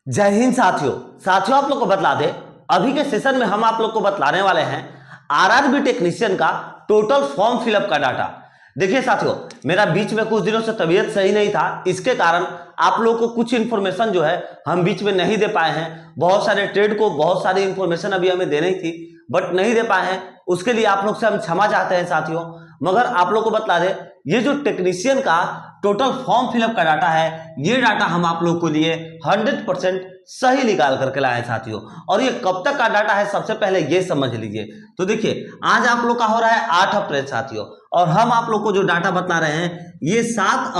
जय हिंद साथियों आप लोग को बतला दे, अभी के सेशन में हम आप लोग को बतलाने वाले हैं आरआरबी टेक्नीशियन का टोटल फॉर्म फिलअप का डाटा। देखिए साथियों, मेरा बीच में कुछ दिनों से तबीयत सही नहीं था, इसके कारण आप लोगों को कुछ इंफॉर्मेशन जो है हम बीच में नहीं दे पाए हैं। बहुत सारे ट्रेड को बहुत सारी इंफॉर्मेशन अभी हमें देनी थी बट नहीं दे पाए हैं, उसके लिए आप लोग से हम क्षमा चाहते हैं साथियों। मगर आप लोग को बतला दे, ये जो टेक्नीशियन का टोटल फॉर्म फिलअप का डाटा है, ये डाटा हम आप लोग को लिए 100% सही निकाल करके लाए साथियों। और ये कब तक का डाटा है सबसे पहले ये समझ लीजिए। तो देखिए, आज आप लोग का हो रहा है 8 अप्रैल साथियों, और हम आप लोग को जो डाटा बता रहे हैं ये 7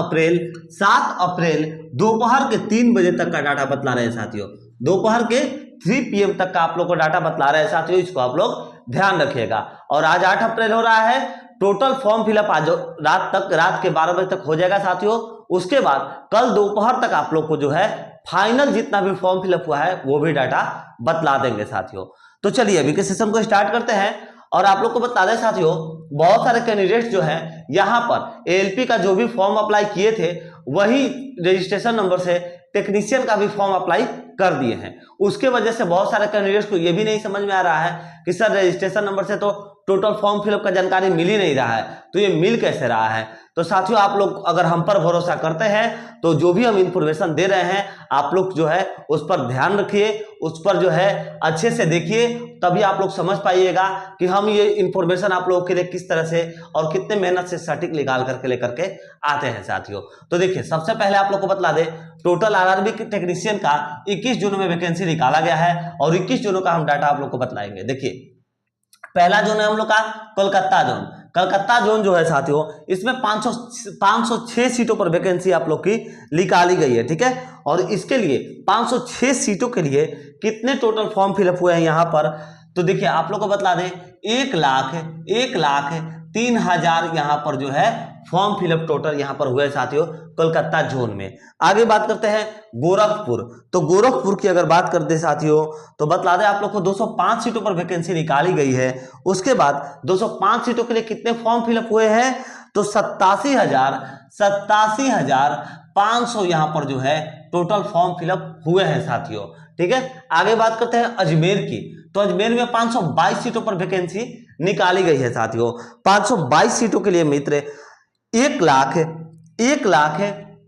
अप्रैल दोपहर के 3 बजे तक का डाटा बतला रहे हैं साथियों। दोपहर के 3 PM तक का आप लोग को डाटा बतला रहे हैं साथियों, इसको आप लोग ध्यान रखिएगा। और आज 8 अप्रैल हो रहा है, टोटल फॉर्म फिलअप आज रात के 12 बजे तक हो जाएगा साथियों। उसके बाद कल दोपहर तक आप लोग को जो है फाइनल जितना भी फॉर्म फिलअप हुआ है वो भी डाटा बतला देंगे साथियों। तो चलिए अभी के सेशन को स्टार्ट करते हैं। और आप लोग को बता दें साथियों, बहुत सारे कैंडिडेट्स जो है यहाँ पर एएलपी का जो भी फॉर्म अप्लाई किए थे वही रजिस्ट्रेशन नंबर से टेक्नीशियन का भी फॉर्म अप्लाई कर दिए हैं। उसके वजह से बहुत सारे कैंडिडेट्स को यह भी नहीं समझ में आ रहा है कि सर रजिस्ट्रेशन नंबर से तो टोटल फॉर्म फिलअप का जानकारी मिल ही नहीं रहा है, तो ये मिल कैसे रहा है। तो साथियों, आप लोग अगर हम पर भरोसा करते हैं तो जो भी हम इंफॉर्मेशन दे रहे हैं आप लोग जो है उस पर ध्यान रखिए, उस पर जो है अच्छे से देखिए, तभी आप लोग समझ पाइएगा कि हम ये इंफॉर्मेशन आप लोगों के लिए किस तरह से और कितने मेहनत से सटीक निकाल करके लेकर के आते हैं साथियों। तो देखिए, सबसे पहले आप लोग को बतला दे, टोटल आरआरबी के टेक्नीशियन का 21 जून में वैकेंसी निकाला गया है और 21 जून का हम डाटा आप लोग को बतलाएंगे। देखिए, पहला जोन है हम लोग का कलकत्ता जोन जो है साथियों, इसमें 506 सीटों पर वैकेंसी आप लोग की निकाली गई है, ठीक है। और इसके लिए 506 सीटों के लिए कितने टोटल फॉर्म फिलअप हुए हैं यहाँ पर, तो देखिए आप लोग को बतला दें 1,03,000 यहाँ पर जो है फॉर्म फिलअप टोटल यहाँ पर हुए साथियों कोलकाता जोन में। आगे बात करते हैं गोरखपुर। तो गोरखपुर की अगर बात करते हैं साथियों तो बतला दें आप लोग को 205 सीटों पर वैकेंसी निकाली गई है। उसके बाद 205 सीटों के लिए कितने फॉर्म फिलअप हुए हैं, तो 87,500 यहाँ पर जो है टोटल फॉर्म फिलअप हुए हैं साथियों, ठीक है। आगे बात करते हैं अजमेर की। तो अजमेर में 522 सीटों पर वैकेंसी निकाली गई है साथियों। 522 सीटों के लिए मित्र 1 लाख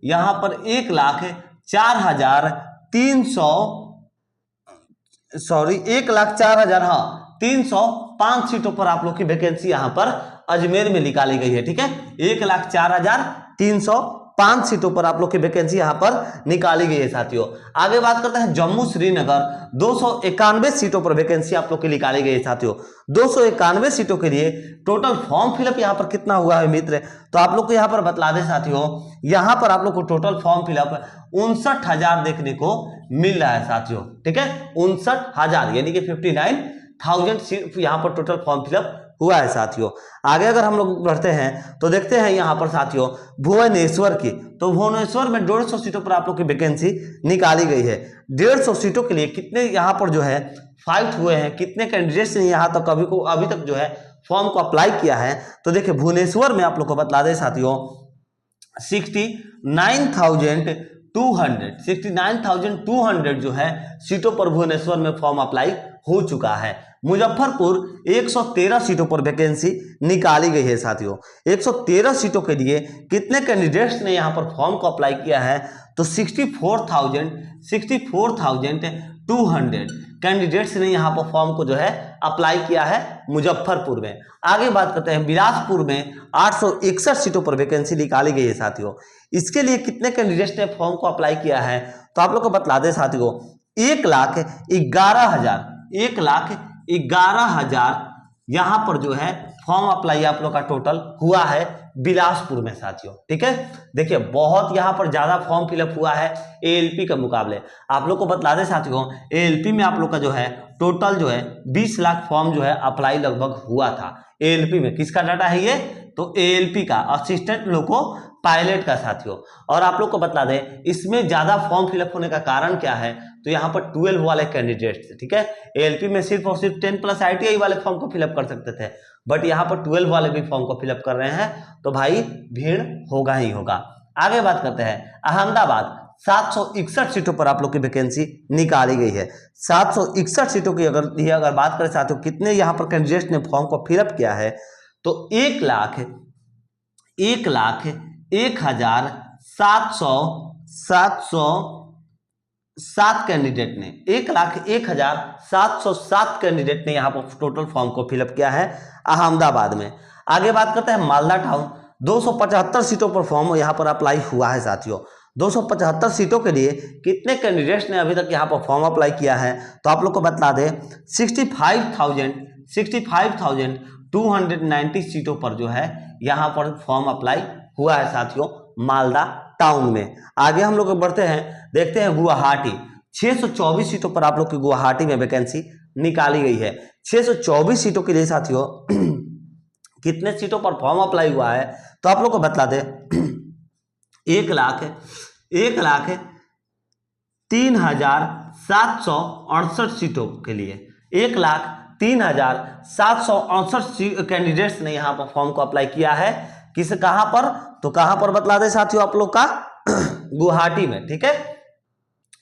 यहां पर 1,04,000 सीटों पर आप लोग की वैकेंसी यहां पर अजमेर में निकाली गई है, ठीक है। 1,04,305 सीटों पर आप लोग की वैकेंसी यहां पर निकाली गई है साथियों। आगे बात करते हैं जम्मू श्रीनगर। 291 सीटों पर वैकेंसी आप लोग की निकाली गई है साथियों। 291 सीटों के लिए टोटल फॉर्म फिलअप यहां पर कितना हुआ है मित्र, तो आप लोग को यहां पर बतला दें साथियों, यहां पर आप लोग को टोटल फॉर्म फिलअप 59,000 देखने को मिल रहा है साथियों, ठीक है। 59,000 यानी कि 59,000 यहां पर टोटल फॉर्म फिलअप हुआ है साथियों। आगे अगर हम लोग बढ़ते हैं तो देखते हैं यहां पर साथियों भुवनेश्वर की। तो भुवनेश्वर में 150 सीटों पर आप लोग की वैकेंसी निकाली गई है। 150 सीटों के लिए कितने यहां पर जो है फाइट हुए हैं, कितने कैंडिडेट्स ने यहां तक अभी तक जो है फॉर्म को अप्लाई किया है, तो देखिए भुवनेश्वर में आप लोग को बतला दें साथियों 69,200 जो है सीटों पर भुवनेश्वर में फॉर्म अप्लाई हो चुका है। मुजफ्फरपुर 113 सीटों पर वैकेंसी निकाली गई है साथियों। 113 सीटों के लिए कितने कैंडिडेट्स ने यहां पर फॉर्म को अप्लाई किया है, तो 64,200 कैंडिडेट्स ने यहां पर फॉर्म को जो है अप्लाई किया है मुजफ्फरपुर में। आगे बात करते हैं बिलासपुर में 861 सीटों पर वैकेंसी निकाली गई है साथियों। इसके लिए कितने कैंडिडेट्स ने फॉर्म को अप्लाई किया है, तो आप लोग को बतला दें साथियों 1,11,000 यहां पर जो है फॉर्म अप्लाई आप लोग का टोटल हुआ है बिलासपुर में साथियों, ठीक है। देखिए बहुत यहां पर ज्यादा फॉर्म फिलअप हुआ है एएलपी के मुकाबले। आप लोग को बतला दें साथियों, एएलपी में आप लोग का जो है टोटल जो है 20 लाख फॉर्म जो है अप्लाई लगभग हुआ था एएलपी में। किसका डाटा है ये, तो एएलपी का, असिस्टेंट लोको पायलट का साथियों। और आप लोग को बतला दें इसमें ज्यादा फॉर्म फिलअप होने का कारण क्या है, तो यहाँ पर 12 वाले कैंडिडेट्स थे, ठीक है। एएलपी में सिर्फ और सिर्फ 10+ ITI वाले फॉर्म को फिलअप कर सकते थे, बट यहाँ पर 12 वाले भी फॉर्म को फिलअप कर रहे हैं, तो भाई भीड़ होगा ही होगा। आगे बात करते हैं अहमदाबाद। 761 सीटों पर आप लोग की वैकेंसी निकाली गई है। 761 सीटों की अगर बात करें साथियों, कितने यहाँ पर कैंडिडेट्स ने फॉर्म को फिलअप किया है, तो 1,01,707 कैंडिडेट ने 1,01,707 कैंडिडेट ने यहाँ पर टोटल फॉर्म को फिलअप किया है अहमदाबाद में। आगे बात करते हैं मालदा टाउन। 275 सीटों पर फॉर्म यहाँ पर अप्लाई हुआ है साथियों। 275 सीटों के लिए कितने कैंडिडेट्स ने अभी तक यहाँ पर फॉर्म अप्लाई किया है, तो आप लोग को बता दें 65,290 सीटों पर जो है यहाँ पर फॉर्म अप्लाई हुआ है साथियों मालदा टाउन में। आगे हम लोग बढ़ते हैं, देखते हैं गुवाहाटी। 624 सीटों पर आप लोग की गुवाहाटी में वैकेंसी निकाली गई है। 624 सीटों के लिए साथियों कितने सीटों पर फॉर्म अप्लाई हुआ है, तो आप लोग को बता दें 1,03,768 सीटों के लिए 1,03,768 कैंडिडेट्स ने यहाँ पर फॉर्म को अप्लाई किया है। कहां पर, तो कहां पर बतला दे साथियों आप लोग का गुवाहाटी में। ठीक है,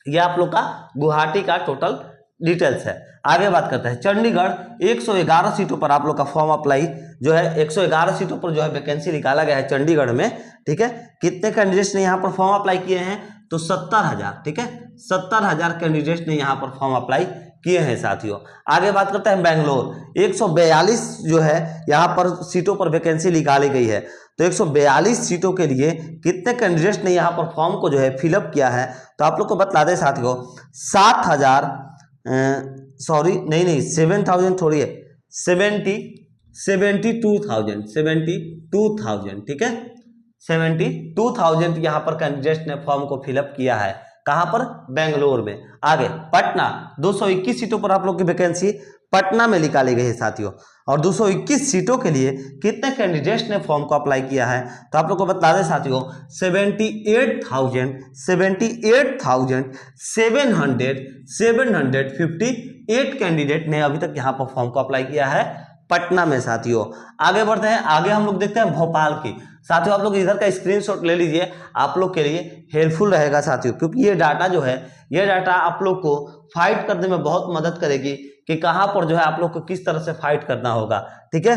यह आप लोग का गुवाहाटी का टोटल डिटेल्स है। आगे बात करते हैं चंडीगढ़। 111 सीटों पर आप लोग का फॉर्म अप्लाई जो है 111 सीटों पर जो है वैकेंसी निकाला गया है चंडीगढ़ में। ठीक है, कितने कैंडिडेट्स ने यहाँ पर फॉर्म अप्लाई किए हैं, तो 70,000। ठीक है, 70,000 कैंडिडेट्स ने यहाँ पर फॉर्म अप्लाई किए हैं साथियों। आगे बात करते हैं बेंगलोर। 142 जो है यहाँ पर सीटों पर वैकेंसी निकाली गई है, तो 142 सीटों के लिए कितने कैंडिडेट्स ने यहाँ पर फॉर्म को जो है फिलअप किया है, तो आप लोग को बता दें साथियों 7,000 थोड़ी है 72,000 ठीक है 72,000 यहाँ पर कैंडिडेट्स ने फॉर्म को फिलअप किया है। कहां पर, बेंगलोर में। आगे पटना। 221 सीटों पर आप लोग की वैकेंसी पटना में निकाली गई है साथियों, और 221 सीटों के लिए कितने कैंडिडेट्स ने फॉर्म को अप्लाई किया है, तो आप लोग को बता दें साथियों 78,758 कैंडिडेट ने अभी तक यहाँ पर फॉर्म को अप्लाई किया है पटना में साथियों। आगे बढ़ते हैं, आगे हम लोग देखते हैं भोपाल की। साथियों आप लोग इधर का स्क्रीनशॉट ले लीजिए, आप लोग के लिए हेल्पफुल रहेगा साथियों, क्योंकि ये डाटा जो है ये डाटा आप लोग को फाइट करने में बहुत मदद करेगी कि कहां पर जो है आप लोग को किस तरह से फाइट करना होगा। ठीक है,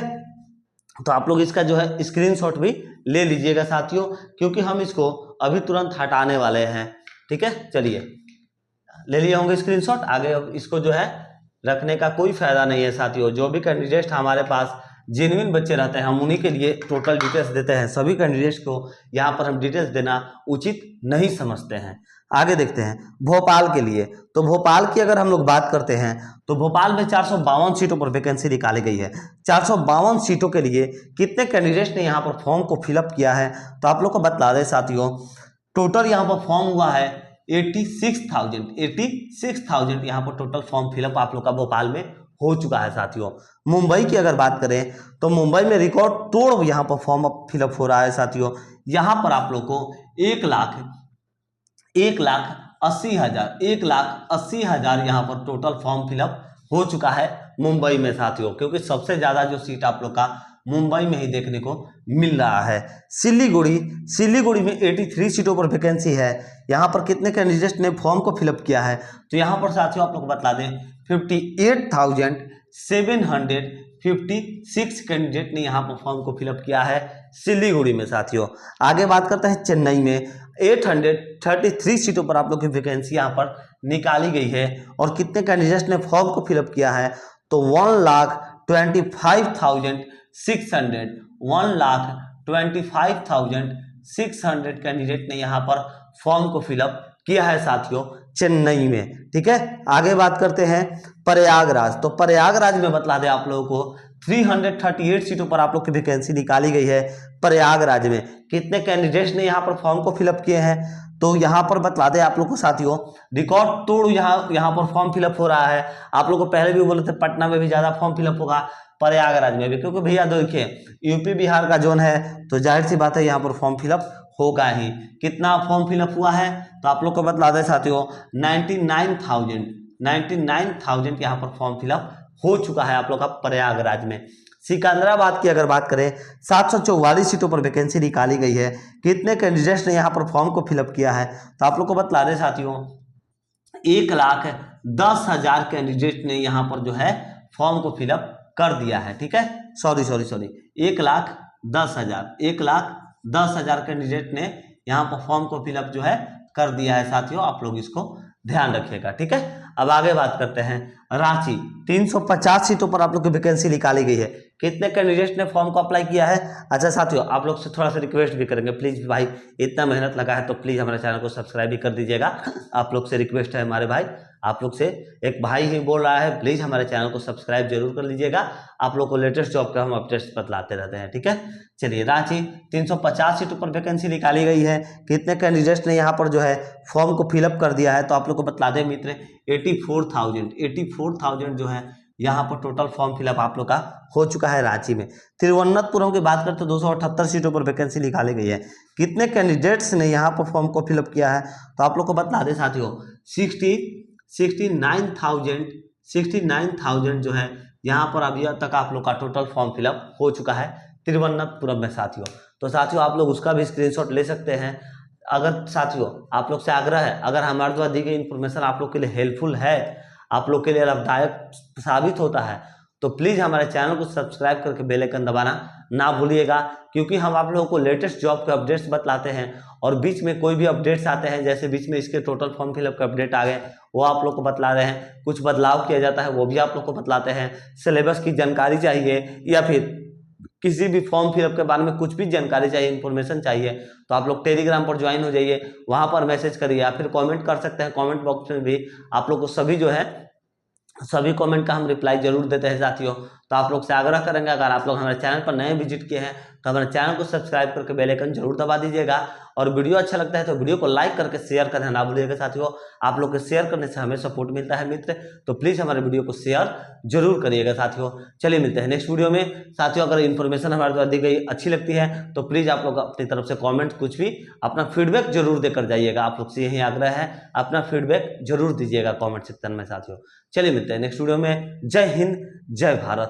तो आप लोग इसका जो है स्क्रीनशॉट भी ले लीजिएगा साथियों, क्योंकि हम इसको अभी तुरंत हटाने वाले हैं। ठीक है, चलिए ले लिए होंगे स्क्रीनशॉट। आगे इसको जो है रखने का कोई फायदा नहीं है साथियों। जो भी कैंडिडेट हमारे पास जेन्युइन बच्चे रहते हैं हम उन्हीं के लिए टोटल डिटेल्स देते हैं। सभी कैंडिडेट्स को यहाँ पर हम डिटेल्स देना उचित नहीं समझते हैं। आगे देखते हैं भोपाल के लिए। तो भोपाल की अगर हम लोग बात करते हैं तो भोपाल में 452 सीटों पर वैकेंसी निकाली गई है। 452 सीटों के लिए कितने कैंडिडेट्स ने यहाँ पर फॉर्म को फिलअप किया है, तो आप लोग को बता दें साथियों टोटल यहाँ पर फॉर्म हुआ है 86,000 यहाँ पर टोटल फॉर्म फिलअप आप लोग का भोपाल में हो चुका है साथियों। मुंबई की अगर बात करें तो मुंबई में रिकॉर्ड तोड़ यहाँ पर फॉर्म फिलअप हो रहा है साथियों। यहाँ पर आप लोग को 1,80,000 यहाँ पर टोटल फॉर्म फिलअप हो चुका है मुंबई में साथियों, क्योंकि सबसे ज्यादा जो सीट आप लोग का मुंबई में ही देखने को मिल रहा है। सिलीगुड़ी में 83 सीटों पर वैकेंसी है। यहाँ पर कितने कैंडिडेट्स ने फॉर्म को फिलअप किया है, तो यहाँ पर साथियों आप लोग बता दें 58,756 कैंडिडेट ने यहाँ पर फॉर्म को फिलअप किया है सिलीगुड़ी में साथियों। आगे बात करते हैं चेन्नई में 833 सीटों पर आप लोग की वैकेंसी यहाँ पर निकाली गई है, और कितने कैंडिडेट्स ने फॉर्म को फिलअप किया है, तो 1,25,600 कैंडिडेट ने यहाँ पर फॉर्म को फिलअप किया है साथियों चेन्नई में। ठीक है, आगे बात करते हैं प्रयागराज। तो प्रयागराज में बतला दें आप लोगों को 338 सीटों पर आप लोग की वैकेंसी निकाली गई है। प्रयागराज में कितने कैंडिडेट्स ने यहाँ पर फॉर्म को फिलअप किए हैं, तो यहाँ पर बतला दें आप लोग को साथियों रिकॉर्ड तोड़ यहाँ पर फॉर्म फिलअप हो रहा है। आप लोग को पहले भी बोले थे पटना में भी ज्यादा फॉर्म फिलअप होगा, प्रयागराज में भी, क्योंकि भैया देखिए यूपी बिहार का जोन है तो जाहिर सी बात है यहाँ पर फॉर्म फिलअप होगा ही। कितना फॉर्म फिलअप हुआ है, तो आप लोग को बतला दें साथियों 99,000 यहाँ पर फॉर्म फिलअप हो चुका है आप लोग का प्रयागराज में। सिकंदराबाद की अगर बात करें 744 सीटों पर वैकेंसी निकाली गई है। कितने कैंडिडेट्स ने यहाँ पर फॉर्म को फिलअप किया है तो आप लोग को बतला दें साथियों, 1,10,000 कैंडिडेट ने यहाँ पर जो है फॉर्म को फिलअप कर दिया है। ठीक है, सॉरी 1,10,000 कैंडिडेट ने यहाँ पर फॉर्म को फिलअप जो है कर दिया है साथियों, आप लोग इसको ध्यान रखिएगा। ठीक है, अब आगे बात करते हैं रांची 350 सीटों पर आप लोग की वैकेंसी निकाली गई है। कितने कैंडिडेट्स ने फॉर्म को अप्लाई किया है? अच्छा साथियों, आप लोग से थोड़ा सा रिक्वेस्ट भी करेंगे, प्लीज भाई इतना मेहनत लगा है तो प्लीज हमारे चैनल को सब्सक्राइब भी कर दीजिएगा। आप लोग से रिक्वेस्ट है हमारे भाई, आप लोग से एक भाई ही बोल रहा है, प्लीज हमारे चैनल को सब्सक्राइब जरूर कर लीजिएगा। आप लोग को लेटेस्ट जॉब का हम अपडेट्स बतलाते रहते हैं। ठीक है, चलिए रांची 350 सीटों पर वैकेंसी निकाली गई है। कितने कैंडिडेट्स ने यहाँ पर जो है फॉर्म को फिलअप कर दिया है तो आप लोग को बतला दें मित्र, 84,000 जो है यहाँ पर टोटल फॉर्म फिलअप आप लोग का हो चुका है रांची में। तिरुवनंतपुरम की बात करते तो 278 सीटों पर वैकेंसी निकाली गई है। कितने कैंडिडेट्स ने यहाँ पर फॉर्म को फिलअप किया है तो आप लोग को बतला दें साथियों, 69,000 जो है यहाँ पर अभी तक आप लोग का टोटल फॉर्म फिलअप हो चुका है तिरुवनंतपुरम में साथियों। तो साथियों आप लोग उसका भी स्क्रीनशॉट ले सकते हैं। अगर साथियों आप लोग से आग्रह है, अगर हमारे द्वारा दी गई इन्फॉर्मेशन आप लोग के लिए हेल्पफुल है, आप लोग के लिए लाभदायक साबित होता है तो प्लीज़ हमारे चैनल को सब्सक्राइब करके बेल आइकन दबाना ना भूलिएगा, क्योंकि हम आप लोगों को लेटेस्ट जॉब के अपडेट्स बतलाते हैं और बीच में कोई भी अपडेट्स आते हैं, जैसे बीच में इसके टोटल फॉर्म फिलअप के अपडेट आ गए वो आप लोग को बतला रहे हैं, कुछ बदलाव किया जाता है वो भी आप लोग को बतलाते हैं। सिलेबस की जानकारी चाहिए या फिर किसी भी फॉर्म फिलअप के बारे में कुछ भी जानकारी चाहिए, इन्फॉर्मेशन चाहिए तो आप लोग टेलीग्राम पर ज्वाइन हो जाइए, वहां पर मैसेज करिए या फिर कमेंट कर सकते हैं। कमेंट बॉक्स में भी आप लोग को सभी जो है सभी कमेंट का हम रिप्लाई जरूर देते हैं साथियों। तो आप लोग से आग्रह करेंगे, अगर आप लोग हमारे चैनल पर नए विजिट किए हैं तो हमारे चैनल को सब्सक्राइब करके बेल आइकन जरूर दबा दीजिएगा और वीडियो अच्छा लगता है तो वीडियो को लाइक करके शेयर करना ना भूलिएगा साथियों। आप लोग के शेयर करने से हमें सपोर्ट मिलता है मित्र, तो प्लीज़ हमारे वीडियो को शेयर जरूर करिएगा साथियों। चलिए मिलते हैं नेक्स्ट वीडियो में साथियों। अगर इन्फॉर्मेशन हमारे द्वारा दी गई अच्छी लगती है तो प्लीज़ आप लोग अपनी तरफ से कॉमेंट कुछ भी अपना फीडबैक जरूर देकर जाइएगा। आप लोग से यही आग्रह है, अपना फीडबैक जरूर दीजिएगा कॉमेंट सेक्शन में साथियों। चलिए मिलते हैं नेक्स्ट वीडियो में। जय हिंद, जय भारत।